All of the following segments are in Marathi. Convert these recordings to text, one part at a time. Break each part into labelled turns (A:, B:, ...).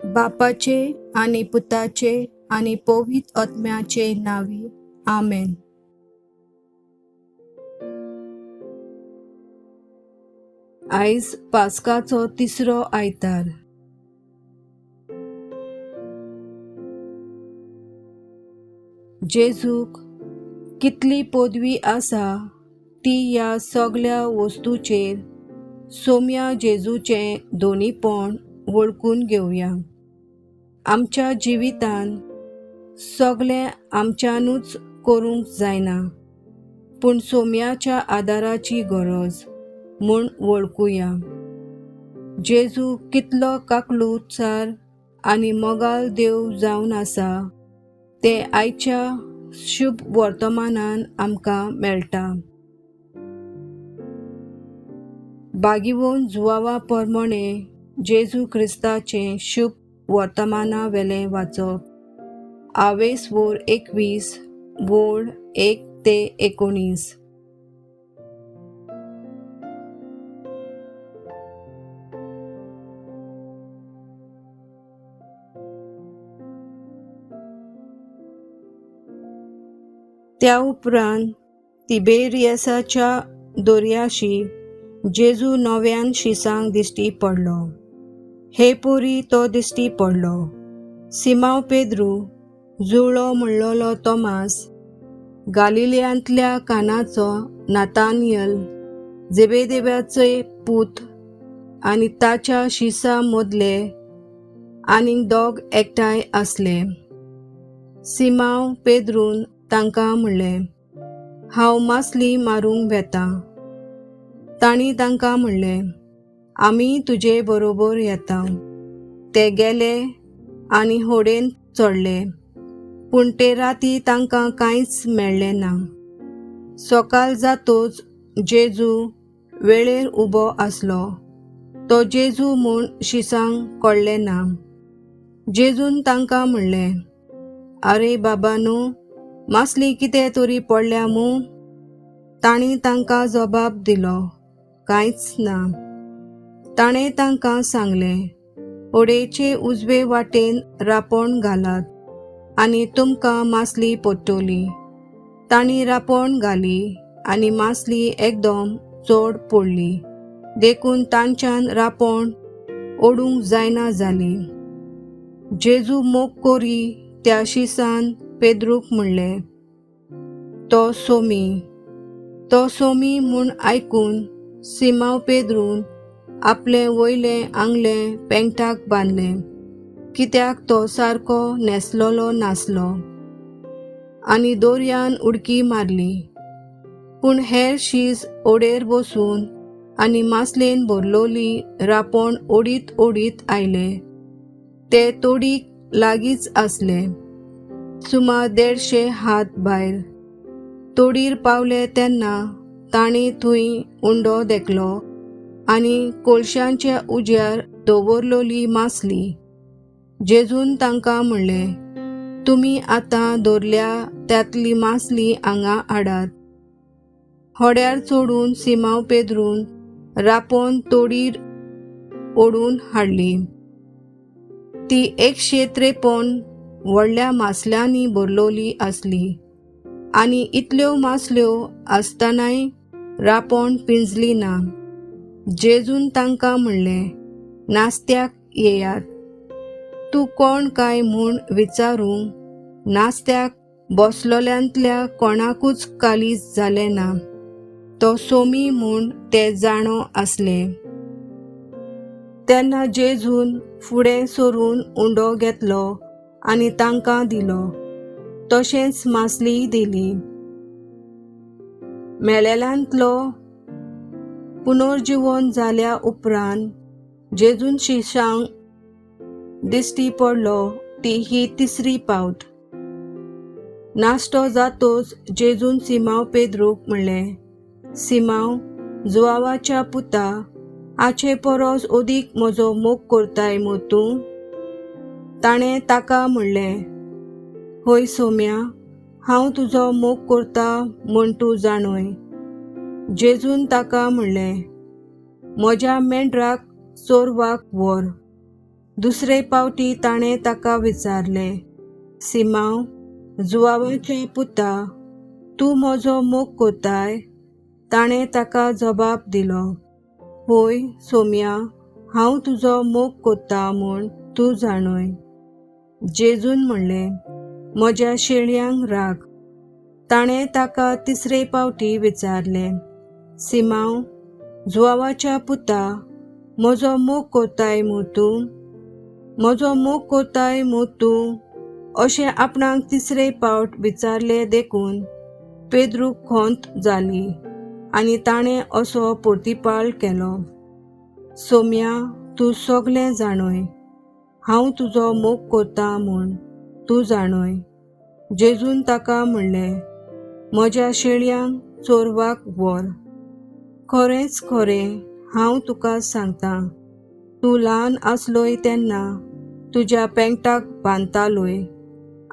A: बापाचे आणि पुताचे आणि पवित्र आत्म्याचे नावी आमेन. आयज पास्काचो तिसरो आयतार. जेजूक कितली पदवी आसा ती ह्या सगळ्या वस्तूचेर सोम्या जेजूचें दोनीपण वळखून घेवया. आमच्या जिवितान सगळें आमच्यानूच करूंक जायना, पूण सोम्याच्या आदाराची गरज म्हूण वळखुया. जेजू कितलो काकूळसार आनी मोगाल देव जावन आसा तें आयच्या शुभ वर्तमानान आमकां मेळटा. बागीवोन जुवावा प्रमाणे जेजू क्रिस्ताचें शुभ वर्तमाना वेलें वाचप. आवेस वोर 21 वोड 1 ते 19. त्या उपरांत तिबेरियसाच्या दर्याशी जेजू नव्यान शिसांक दिश्टी पडलो. हे पोरी तो दिश्टी पडलो. सिमांव पेद्रू, जुळो म्हणलोलो तोमास, गालिलियांतल्या कानाचो नातानियल, जेबेदेवाचे पूत आनी ताच्या शिसा मदले आनीक दोग एकठांय आसले. सिमांव पेद्रून तांकां म्हणलें, हांव मासली मारूंक वेतां. तांणी तांकां म्हणलें, आमी तुजे बरोबर येता. ते गेले आनी होडेन चडले, पूण ते राती तांकां कांयच मेळ्ळें ना. सकाळ जातोच जेजू वेळेर उबो आसलो. तो जेजू म्हूण शिसांक कळ्ळें ना. जेजून तांकां म्हणलें, आरे बाबांनो, मासली कितें तरी पडल्या मूं? तांणी तांकां जबाब दिलो, कांयच ना. ताणें तांकां सांगलें, होडयेचे उजवे वाटेन रांपोण घालात आनी तुमकां मासली पडटली. तांणी रांपोण घाली आनी मासली एकदम चड पडली. देखून तांच्यान रांपोण ओडूंक जायना जाली. जेजू मोग कोरी त्या शिसान पेद्रूक म्हणलें, तो सोमी म्हूण आयकून सिमांव पेद्रून आपलें वयलें आंगलें पेंगटाक बांदलें, कित्याक तो सारको न्हेसलोलो नासलो, आनी दर्यान उडकी मारली. पूण हेर शीस ओडेर बसून आनी मासलेन भरलोली रांपोण ओडीत ओडीत आयले. ते तोडीक लागींच आसले, सुमार 150 हात भायर. तोडीर पावले तेन्ना तांणी थंय उंडो देखलो आनी कोळशांच्या उज्यार दवरलोली मासली. जेजून तांकां म्हणलें, तुमी आतां दवरल्या त्यातली मासली हांगा हाडात. होड्यार चडून सिमांव पेद्रून रांपोण तोडीर ओडून हाडली. ती 153 व्हडल्या मासल्यांनी भरलोली आसली, आनी इतल्यो मासल्यो आसतनाय रांपोण पिंजली ना. जेजून तांकां म्हणलें, नास्त्याक येयात. तूं कोण काय म्हूण विचारूंक नास्त्याक बसलोल्यांतल्या कोणाकूच कालीज जालें ना. तो सोमी म्हूण ते जाणो आसले. तेन्ना जेजून फुडें सरून उंडो घेतलो आनी तांकां दिलो. तशेंच मासलीय दिली. मेलेल्यांतलो पुनर्जीवन जाल्या उपरांत जेजून शिशांक दिश्टी पडलो ती ही तिसरी पावट. नाश्तो जातोच जेजून सिमांव पेद्रूक म्हणलें, सिमांव, जुवावाच्या पुता, हाचे परस ओदीक म्हजो मोग करताय मू तूं? ताणें ताका म्हणलें, होय सोम्या, हांव तुजो मोग करतां म्हूण तूं जाणय. जेजून ताका म्हणलें, म्हज्या मेंढराक चोरवाक व्हर. दुसरे पावटी ताणें ताका विचारलें, सिमांव, जुवावाच्या पुता, तूं म्हजो मोग कोताय? ताणें ताका जबाब दिलो, होय सोम्या, हांव तुजो मोग कोत्ता म्हूण तूं जाणय. जेजून म्हणलें, म्हज्या शेळयांक राख. ताणें ताका तिसरे पावटी विचारलें, सिमांव, जुवावाच्या पुता, म्हजो मोग कोताय मूं तूं? म्हजो मोग कोताय मूं तूं? अशें आपणाक तिसरे पावट विचारलें देखून पेद्रूक खोंत जाली आनी ताणें असो परतीपाळ केलो, सोम्या, तूं सगलें जाणय, हांव तुजो मोग कोत्ता म्हूण तूं जाणय. जेजून ताका म्हणलें, म्हज्या शेळयांक चोरवाक व्हर. खरेंच खरें हांव तुका सांगतां, तूं ल्हान आसलोय तेन्ना तुज्या पेंगटाक बांदतालोय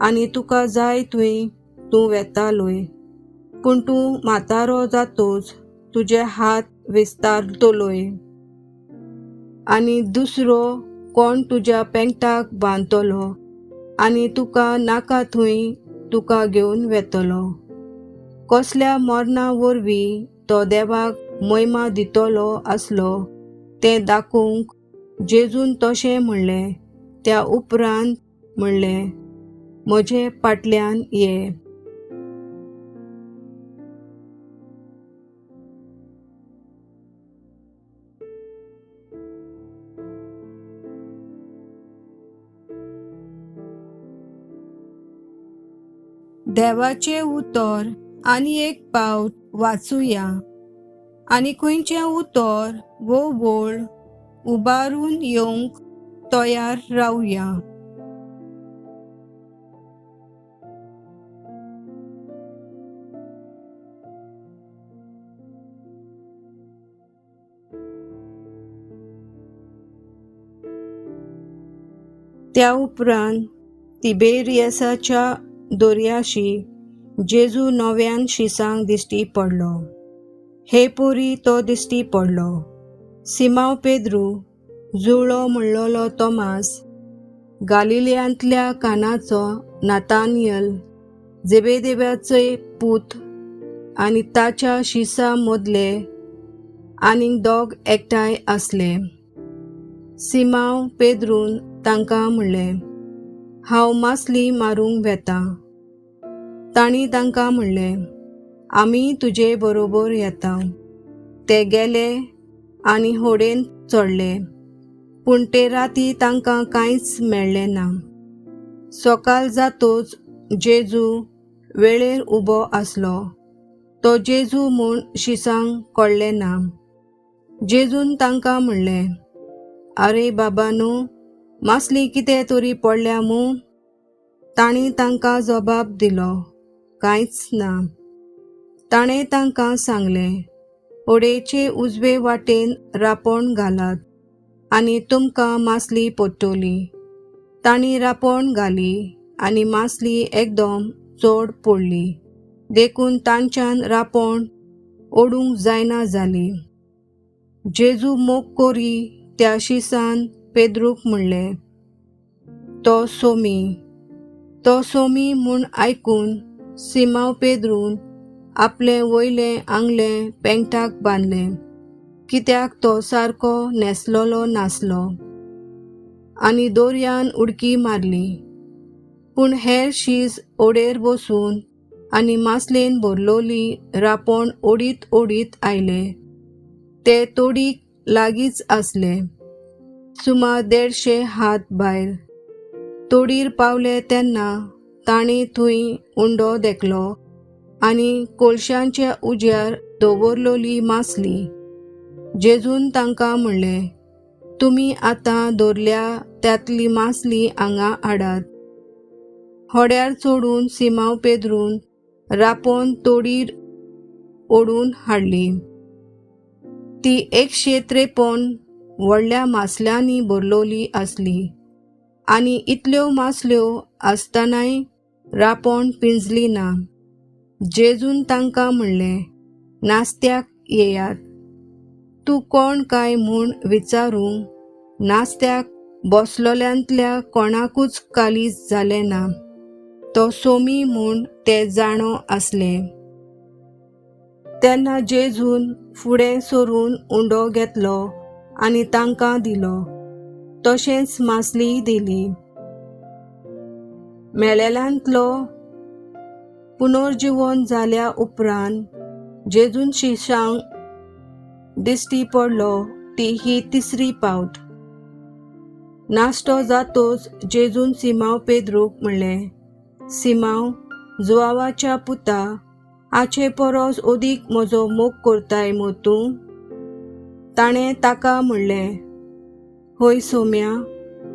A: आनी तुका जाय थंय तूं वेतालोय, पूण तूं म्हातारो जातोच तुजे हात विस्तारतलोय आनी दुसरो कोण तुज्या पेंगटाक बांदतलो आनी तुका नाका थंय तुका घेवन वेतलो. कसल्या मरणा वरवीं तो देवाक महिमा दितलो आसलो तें दाखोवंक जेजून तशें म्हणलें. त्या उपरांत म्हणलें, म्हजे फाटल्यान ये. देवाचें उतर आनी एक पावट वाचुया आनी खंयचें उतर वो वोळ उबारून येवंक तयार रावया. त्या उपरांत तिबेरियसाच्या दर्याशी जेजू नव्यान शिसांक दिश्टी पडलो. हे पोरी तो दिश्टी पडलो. सिमांव पेद्रू, जुळो म्हणलोलो तोमास, गालिलियांतल्या कानाचो नातानियल, जेबेदेवाचे पूत आनी ताच्या शिसां मदले आनीक दोग एकठांय आसले. सिमांव पेद्रून तांकां म्हणलें, हांव मासली मारूंक वेतां. तांणी तांकां म्हणलें, आमी तुजे बरोबर येता. ते गेले आनी होडेन चडले, पूण ते राती तांकां कांयच मेळ्ळें ना. सकाळ जातोच जेजू वेळेर उबो आसलो. तो जेजू म्हूण शिसांक कळ्ळें ना. जेजून तांकां म्हणलें, आरे बाबांनो, मासली कितें तरी पडल्या मूं? तांणी तांकां जबाब दिलो, कांयच ना. ताणें तांकां सांगलें, होडयेचे उजवे वाटेन रांपोण घालात आनी तुमकां मासली पडटली. तांणी रांपोण घाली आनी मासली एकदम चड पडली देखून तांच्यान रांपोण ओडूंक जायना जाली. जेजू मोग कोरी त्या शिसान पेद्रूक म्हणलें, तो सोमी. तो सोमी म्हूण आयकून सिमांव पेद्रून आपलें वयलें आंगलें पेंगटाक बांदलें, कित्याक तो सारको न्हेसलोलो नासलो, आनी दर्यान उडकी मारली. पूण हेर शीस ओडेर बसून आनी मासलेन भरलोली रांपोण ओडीत ओडीत आयले. ते तोडीक लागींच आसले, सुमार 150 हात भायर. तोडीर पावले तेन्ना तांणी थंय उंडो देखलो आनी कोळशांच्या उज्यार दवरलोली मासली. जेजून तांकां म्हणलें, तुमी आतां धरल्या त्यातली मासली हांगा हाडात. होड्यार चडून सिमांव पेद्रून रांपोण तोडीर ओडून हाडली. ती 153 व्हडल्या मासल्यांनी भरलोली आसली आनी इतल्यो मासल्यो आसतनाय रांपोण पिंजली ना. जेजून तांकां म्हणलें, नास्त्याक येयात. तूं कोण काय म्हूण विचारूंक नास्त्याक बसलोल्यांतल्या कोणाकूच कालीज जालें ना. तो सोमी म्हूण ते जाणो आसले. तेन्ना जेजून फुडें सरून उंडो घेतलो आनी तांकां दिलो. तशेंच मासलीय दिली. मेलेल्यांतलो पुनर्जीवन जाल्या उपरांत जेजून शिश्यांक दिश्टी पडलो ती ही तिसरी पावट. नाश्तो जातोच जेजून सिमांव पेद्रूक म्हणलें, सिमांव, जुआवाच्या पुता, हाचे परस ओदीक म्हजो मोग करताय मू तूं? ताणें ताका म्हणलें, होय सोम्या,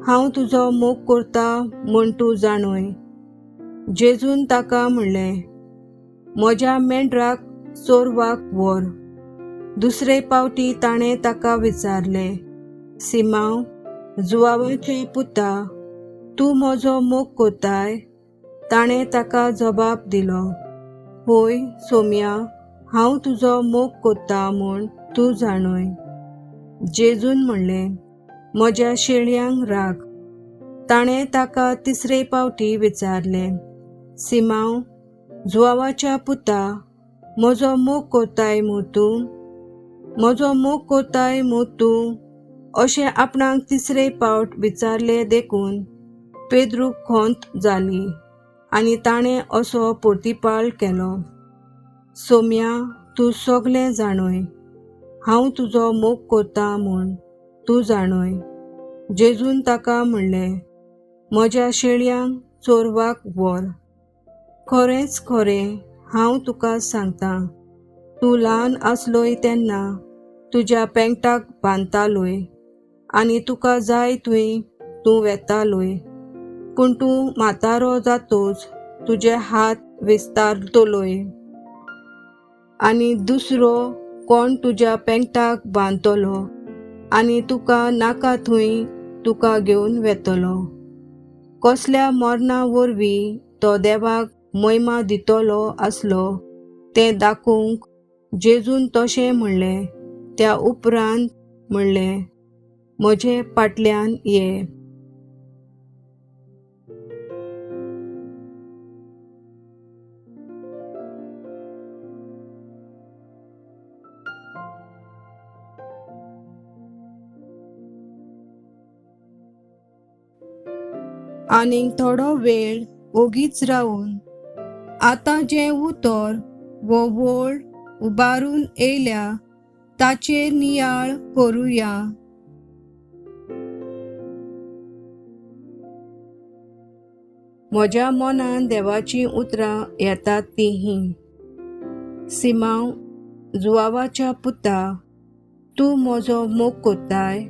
A: हांव तुजो मोग करतां म्हूण तूं जाणय. जेजून ताका म्हणलें, म्हज्या मेंढराक चोरवाक व्हर. दुसरे फावटी ताणें ताका विचारलें, सिमांव, जुआवाच्या पुता, तूं म्हजो मोग करताय? ताणें ताका जबाब दिलो, होय सोम्या, हांव तुजो मोग करतां म्हूण तूं जाणय. जेजून म्हणलें, म्हज्या शेळयांक राख. ताणें ताका तिसरे फावटी विचारलें, सिमांव, जुआवाच्या पुता, म्हजो मोग करताय मू तूं? म्हजो मोग करताय मू तूं? अशें आपणाक तिसरे फावट विचारलें देखून पेद्रूक खोंत जाली आनी ताणें असो परतीपाळ केलो, सोम्या, तूं सगलें जाणय. हांव तुजो मोग करतां म्हूण तूं जाणय. जेजून ताका म्हणलें, म्हज्या शेळयांक चोरवाक व्हर. खरेंच खरें हांव तुका सांगतां, तूं ल्हान आसलोय तेन्ना तुज्या पेंगटाक बांदतालोय आनी तुका जाय थंय तूं वेतालोय. पूण तूं म्हातारो जातोच तुजे हात विस्तारतलोय आनी दुसरो कोण तुज्या पेंगटाक बांदतलो आनी तुका नाका थंय तुका घेवन वेतलो. कसल्या मरणा वरवीं तो देवाक महिमा दितलो आसलो तें दाखोवंक जेजून तशें म्हणलें. त्या उपरांत म्हणलें, म्हजे फाटल्यान ये. आनीक थोडो वेळ ओगीच रावन आतां जें उतर वो व्होळ उबारून येयल्या ताचेर नियाळ करुया. म्हज्या मनान देवाचीं उतरां येतात तीं हीं. सिमांव, जुआवाच्या पुता, तूं म्हजो मोग करताय?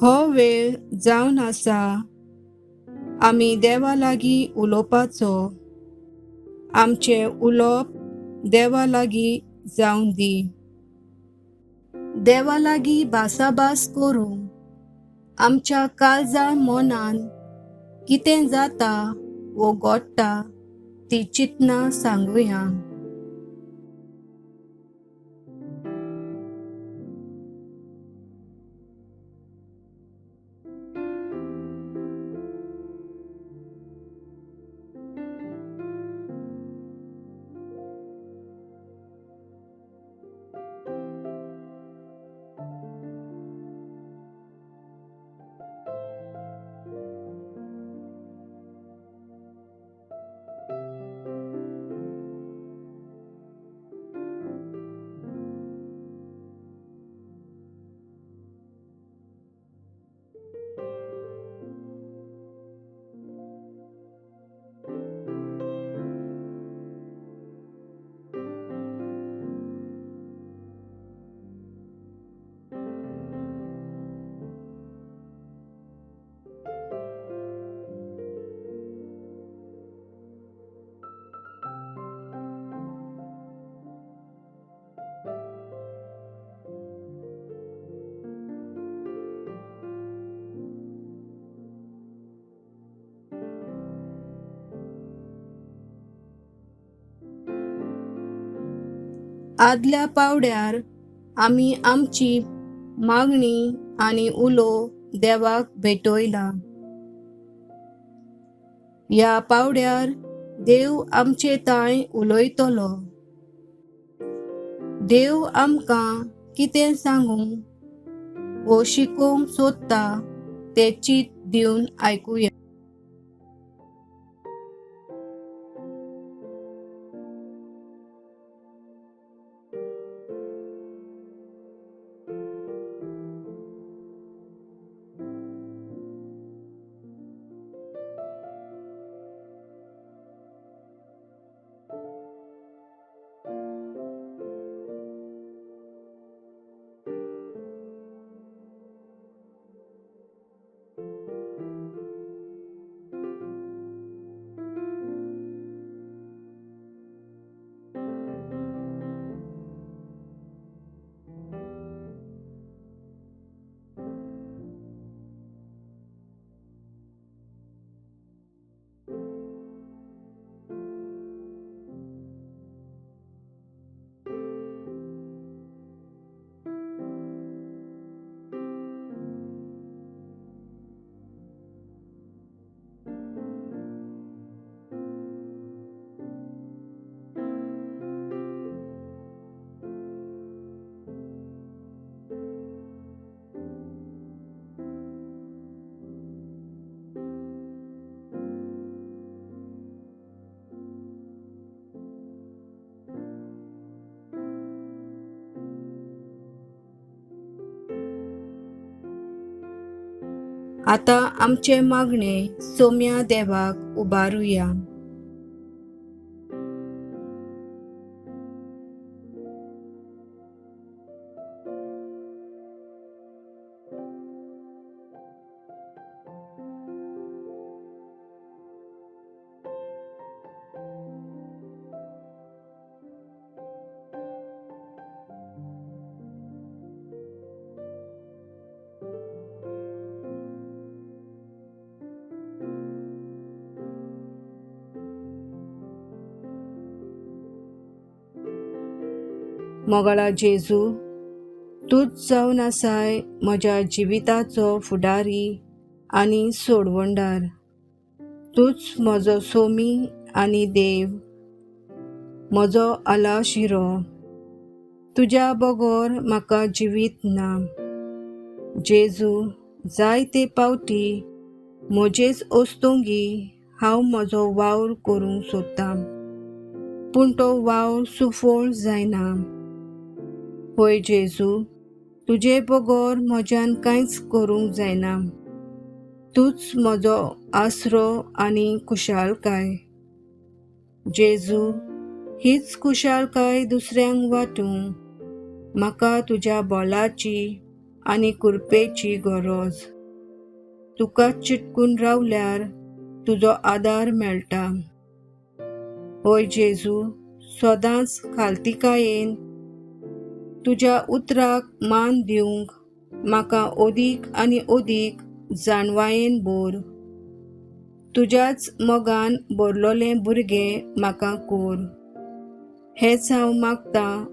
A: हो वेळ जावन आसा आमी देवा लागीं उलोवपाचो. आमचें उलोवप देवा लागीं जावं दी. देवा लागीं भासाभास करूंक आमच्या काळजा मनान कितें जाता वो घडटा ती चिंतना सांगुया. आदल्या पावड्यार आमी आमची मागणी आनी उलो देवाक भेटयला. ह्या पावड्यार देव आमचे ताय उलयतलो. देव आमकां कितें सांगूंक वो शिकोवंक सोदता तें चित दिवन आयकुया. आता आमचे मागणे सोम्या देवाक उबारुया. मोगळा जेजू, तूच जावन आसाय म्हज्या जिविताचो फुडारी आनी सोडवणदार. तूच म्हजो सोमी आनी देव, म्हजो आलाशिरो. तुज्या बगोर म्हाका जिवीत ना. जेजू, जायते पावटी म्हजेच ओस्तोंगी हांव म्हजो वावर करूंक सोदतां, पूण तो वावर सुफोळ जायना. होय जेजू, तुजे बगोर म्हज्यान कांयच करूंक जायना. तूच म्हजो आसरो आनी खुशालकाय. जेजू, हीच खुशालकाय दुसऱ्यांक वांटूंक म्हाका तुज्या बोलाची आनी कृपेची गरज. तुकाच चिटकून रावल्यार तुजो आदार मेळटा. होय जेजू, सदांच खालतिकायेन तुज्या उतराक मान दिवंक म्हाका ओदीक आनी ओदीक जाणवायेन भर. तुज्याच मोगान भरलोलें भुरगें म्हाका कोर. हेंच हांव मागतां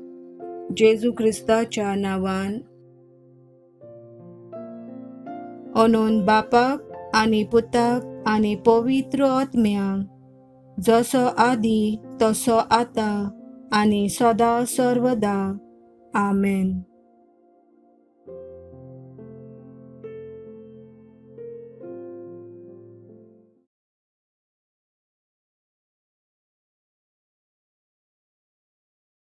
A: जेजू क्रिस्ताच्या नांवान. ओनोन बापाक आनी पुताक आनी पवित्र आत्म्याक, जसो आदी तसो आतां आनी सदां सर्वदा. आमेन.